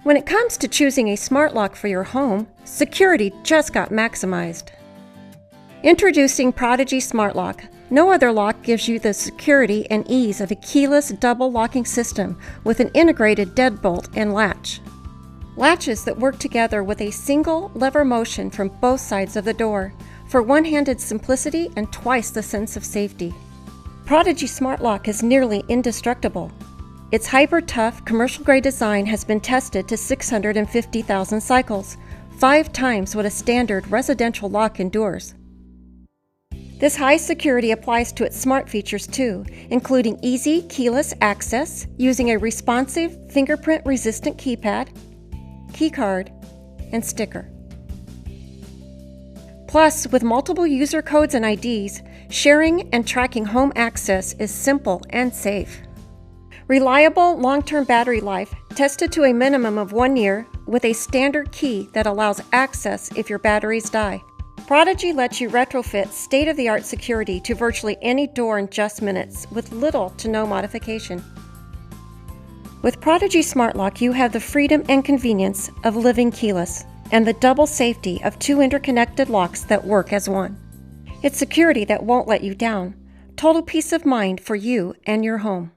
When it comes to choosing a smart lock for your home, security just got maximized. Introducing Prodigy SmartLock. No other lock gives you the security and ease of a keyless double locking system with an integrated deadbolt and latch. Latches that work together with a single lever motion from both sides of the door for one-handed simplicity and twice the sense of safety. Prodigy SmartLock is nearly indestructible. Its hyper-tough, commercial-grade design has been tested to 650,000 cycles, 5 times what a standard residential lock endures. This high security applies to its smart features too, including easy keyless access using a responsive, fingerprint-resistant keypad, keycard, and sticker. Plus, with multiple user codes and IDs, sharing and tracking home access is simple and safe. Reliable long-term battery life, tested to a minimum of 1 year with a standard key that allows access if your batteries die. Prodigy lets you retrofit state-of-the-art security to virtually any door in just minutes with little to no modification. With Prodigy SmartLock, you have the freedom and convenience of living keyless and the double safety of 2 interconnected locks that work as one. It's security that won't let you down. Total peace of mind for you and your home.